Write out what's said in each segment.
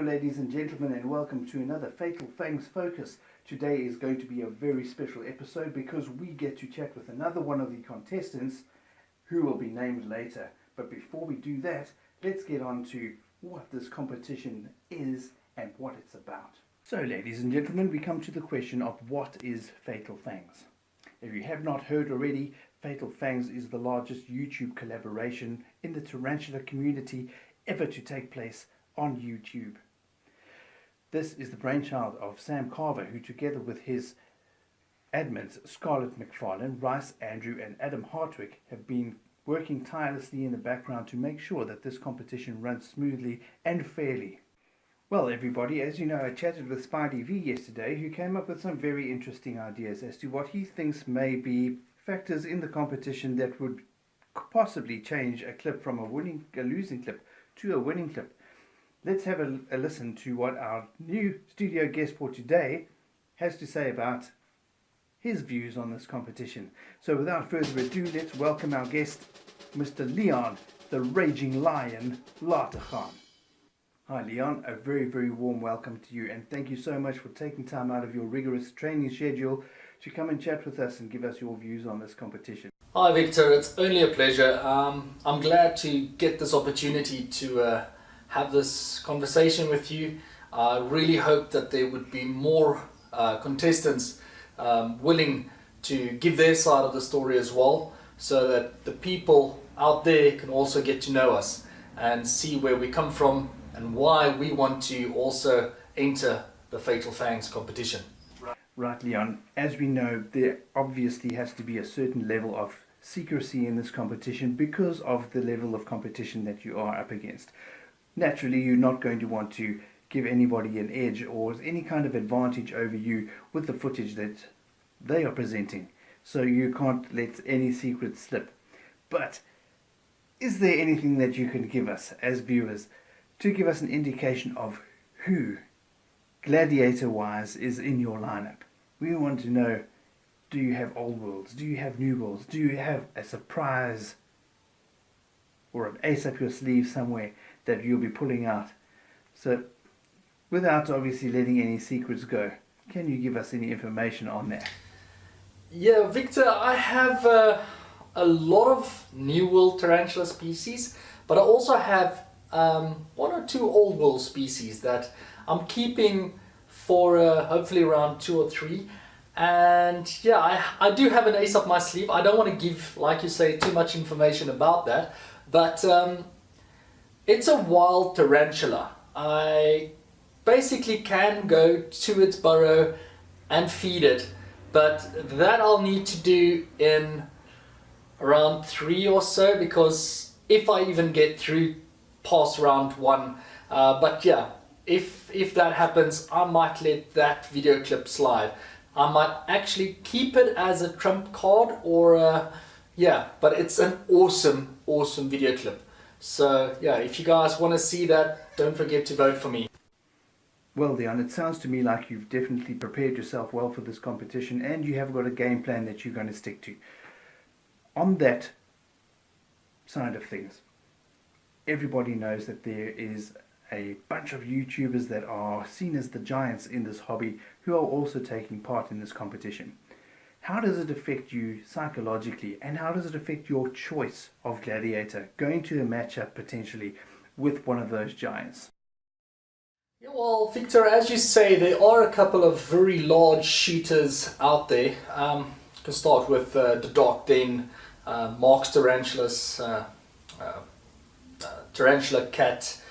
Hello ladies and gentlemen, and welcome to another Fatal Fangs Focus. Today is going to be a very special episode because we get to chat with another one of the contestants who will be named later. But before we do that, let's get on to what this competition is and what it's about. So ladies and gentlemen, we come to the question of what is Fatal Fangs. If you have not heard already, Fatal Fangs is the largest YouTube collaboration in the tarantula community ever to take place on YouTube. This is the brainchild of Sam Carver, who together with his admins Scarlett McFarlane, Rice Andrew and Adam Hartwick have been working tirelessly in the background to make sure that this competition runs smoothly and fairly. Well everybody, as you know, I chatted with Spydey yesterday, who came up with some very interesting ideas as to what he thinks may be factors in the competition that would possibly change a clip from a losing clip to a winning clip. Let's have a listen to what our new studio guest for today has to say about his views on this competition. So without further ado, let's welcome our guest, Mr. Liaan, the Raging Lion, Lategan. Hi Liaan, a very, very warm welcome to you, and thank you so much for taking time out of your rigorous training schedule to come and chat with us and give us your views on this competition. Hi Victor, it's only a pleasure. I'm glad to get this opportunity to have this conversation with you. I really hope that there would be more contestants willing to give their side of the story as well, so that the people out there can also get to know us and see where we come from and why we want to also enter the Fatal Fangs competition. Right Liaan, as we know, there obviously has to be a certain level of secrecy in this competition because of the level of competition that you are up against. Naturally, you're not going to want to give anybody an edge or any kind of advantage over you with the footage that they are presenting. So you can't let any secrets slip. But is there anything that you can give us as viewers to give us an indication of who, gladiator-wise, is in your lineup? We want to know, do you have old worlds? Do you have new worlds? Do you have a surprise or an ace up your sleeve somewhere that you'll be pulling out? So without obviously letting any secrets go, can you give us any information on that? Yeah, Victor, I have a lot of New World tarantula species, but I also have one or two Old World species that I'm keeping for hopefully around 2 or 3. And yeah, I do have an ace up my sleeve. I don't want to give, like you say, too much information about that, but it's a wild tarantula. I basically can go to its burrow and feed it, but that I'll need to do in around 3 or so, because if I even get through past round 1, but yeah, if that happens, I might let that video clip slide. I might actually keep it as a trump card, or yeah, but it's an awesome video clip. So yeah, if you guys want to see that, don't forget to vote for me. Well Liaan, it sounds to me like you've definitely prepared yourself well for this competition and you have got a game plan that you're going to stick to. On that side of things, everybody knows that there is a bunch of YouTubers that are seen as the giants in this hobby who are also taking part in this competition. How does it affect you psychologically, and how does it affect your choice of gladiator going to a matchup potentially with one of those giants? Yeah, well, Victor, as you say, there are a couple of very large shooters out there. You can start with the Dark Den, Mark's Tarantulas, Tarantula Cat,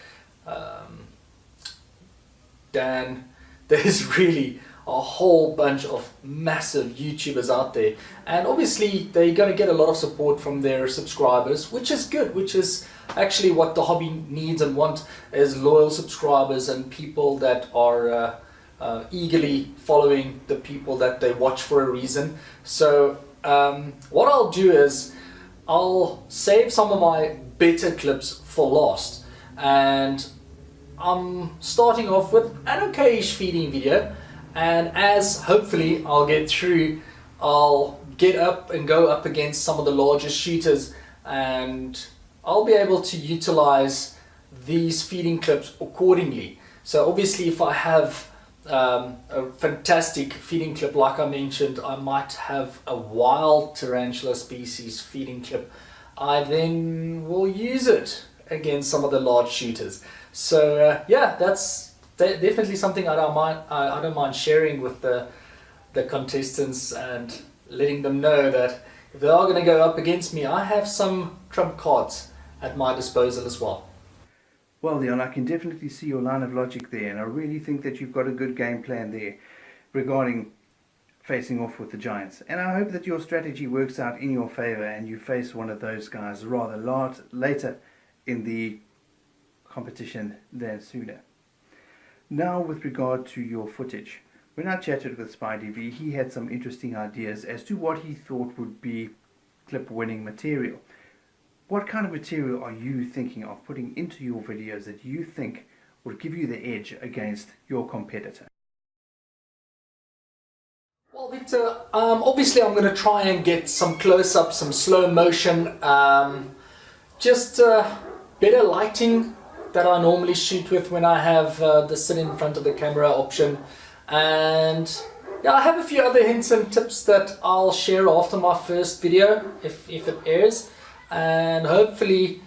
Dan. There's really a whole bunch of massive YouTubers out there, and obviously they're going to get a lot of support from their subscribers, which is good, which is actually what the hobby needs and want, is loyal subscribers and people that are eagerly following the people that they watch for a reason. So what I'll do is I'll save some of my better clips for last, and I'm starting off with an okayish feeding video, and as hopefully I'll get through, I'll get up and go up against some of the largest shooters, and I'll be able to utilize these feeding clips accordingly. So obviously if I have a fantastic feeding clip like I mentioned, I might have a wild tarantula species feeding clip, I then will use it against some of the large shooters. So yeah, that's definitely something I don't mind sharing with the contestants and letting them know that if they are going to go up against me, I have some trump cards at my disposal as well. Well, Liaan, I can definitely see your line of logic there, and I really think that you've got a good game plan there regarding facing off with the giants. And I hope that your strategy works out in your favour and you face one of those guys rather later in the competition than sooner. Now, with regard to your footage, when I chatted with Spydey V, he had some interesting ideas as to what he thought would be clip-winning material. What kind of material are you thinking of putting into your videos that you think would give you the edge against your competitor? Well, Victor, obviously I'm going to try and get some close-up, some slow motion, just better lighting that I normally shoot with when I have the sit in front of the camera option. And yeah, I have a few other hints and tips that I'll share after my first video, if it airs. And hopefully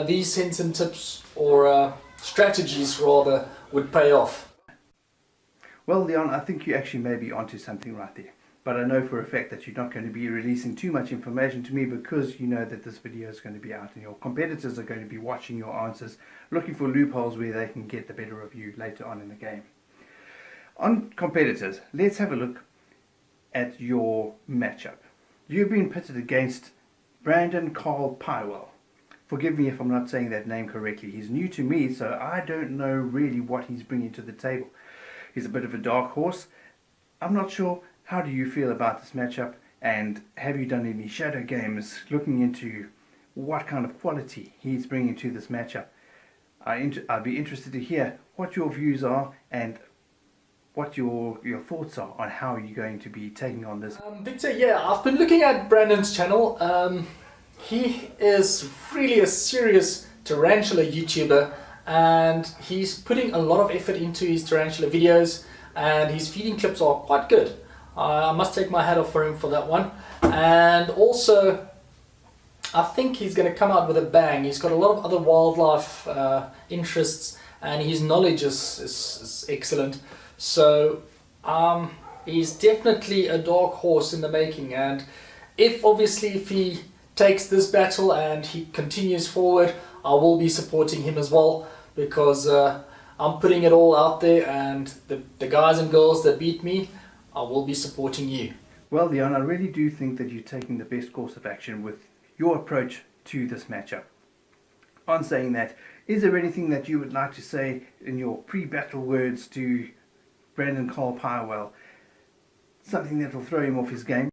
these hints and tips, or strategies rather, would pay off. Well, Liaan, I think you actually may be onto something right there. But I know for a fact that you're not going to be releasing too much information to me, because you know that this video is going to be out and your competitors are going to be watching your answers, looking for loopholes where they can get the better of you later on in the game. On competitors, let's have a look at your matchup. You've been pitted against Brandon Carl Pywell. Forgive me if I'm not saying that name correctly. He's new to me, so I don't know really what he's bringing to the table. He's a bit of a dark horse. I'm not sure. How do you feel about this matchup? And have you done any shadow games looking into what kind of quality he's bringing to this matchup? I'd be interested to hear what your views are and what your thoughts are on how you're going to be taking on this. Victor, yeah, I've been looking at Brandon's channel. He is really a serious tarantula YouTuber, and he's putting a lot of effort into his tarantula videos, and his feeding clips are quite good. I must take my hat off for him for that one. And also, I think he's going to come out with a bang. He's got a lot of other wildlife interests, and his knowledge is excellent. So he's definitely a dark horse in the making, and if he takes this battle and he continues forward, I will be supporting him as well, because I'm putting it all out there, and the guys and girls that beat me, I will be supporting you. Well, Liaan, I really do think that you're taking the best course of action with your approach to this matchup. On saying that, is there anything that you would like to say in your pre-battle words to Brandon Carl Pywell? Something that will throw him off his game?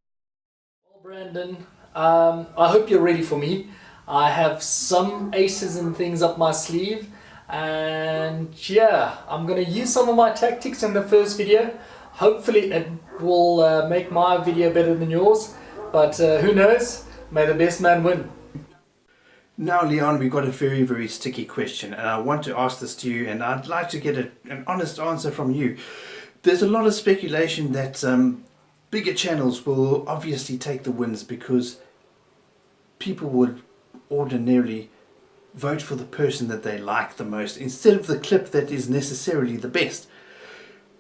Well, Brandon, I hope you're ready for me. I have some aces and things up my sleeve, and yeah, I'm going to use some of my tactics in the first video. Hopefully it will make my video better than yours, but who knows? May the best man win. Now, Liaan, we've got a very, very sticky question, and I want to ask this to you, and I'd like to get an honest answer from you. There's a lot of speculation that bigger channels will obviously take the wins because people would ordinarily vote for the person that they like the most instead of the clip that is necessarily the best.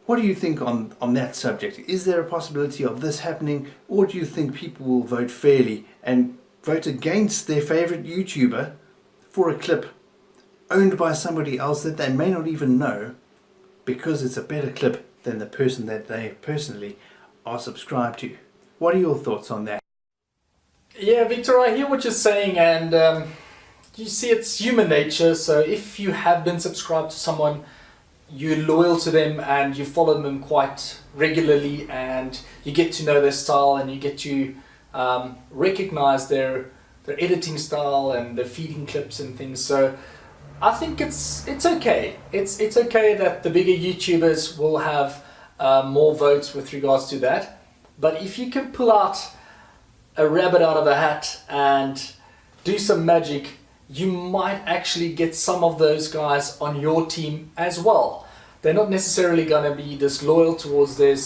What do you think on that subject? Is there a possibility of this happening, or do you think people will vote fairly and vote against their favorite YouTuber for a clip owned by somebody else that they may not even know, because it's a better clip than the person that they personally are subscribed to? What are your thoughts on that? Yeah, Victor, I hear what you're saying, and you see, it's human nature. So if you have been subscribed to someone, you're loyal to them and you follow them quite regularly, and you get to know their style, and you get to recognize their editing style and their feeding clips and things. So I think it's okay. It's okay that the bigger YouTubers will have more votes with regards to that. But if you can pull out a rabbit out of a hat and do some magic, you might actually get some of those guys on your team as well. they're not necessarily going to be this loyal towards their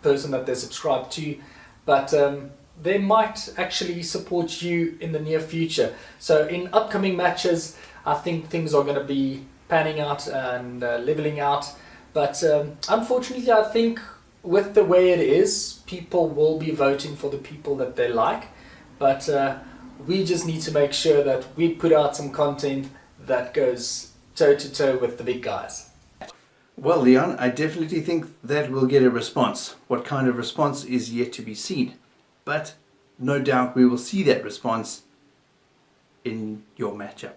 person that they're subscribed to, but they might actually support you in the near future. So in upcoming matches, I think things are going to be panning out and leveling out. But unfortunately, I think with the way it is, people will be voting for the people that they like. But we just need to make sure that we put out some content that goes toe to toe with the big guys. Well, Liaan, I definitely think that we'll get a response. What kind of response is yet to be seen. But no doubt we will see that response in your matchup.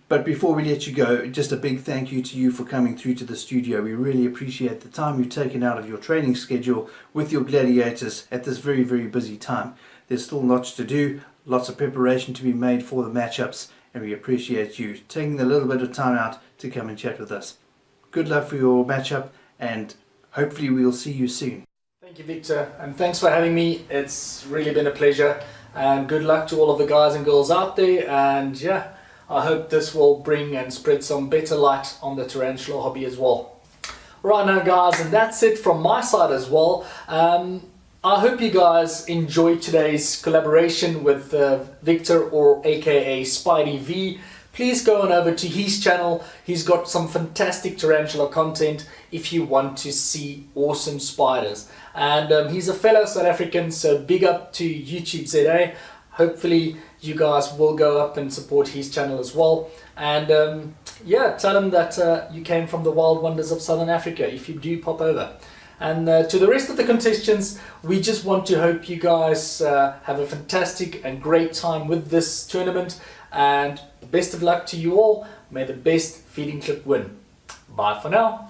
But before we let you go, just a big thank you to you for coming through to the studio. We really appreciate the time you've taken out of your training schedule with your gladiators at this very, very busy time. There's still lots to do, lots of preparation to be made for the matchups, and we appreciate you taking a little bit of time out to come and chat with us. Good luck for your matchup, and hopefully we'll see you soon. Thank you, Victor, and thanks for having me. It's really been a pleasure, and good luck to all of the guys and girls out there. And yeah, I hope this will bring and spread some better light on the tarantula hobby as well. Right now, guys, and that's it from my side as well. I hope you guys enjoyed today's collaboration with Victor, or aka Spydey V. Please go on over to his channel. He's got some fantastic tarantula content if you want to see awesome spiders. And he's a fellow South African, so big up to YouTube ZA. Hopefully you guys will go up and support his channel as well. And yeah, tell him that you came from the wild wonders of Southern Africa if you do pop over. And to the rest of the contestants, we just want to hope you guys have a fantastic and great time with this tournament. And best of luck to you all. May the best feeding clip win. Bye for now.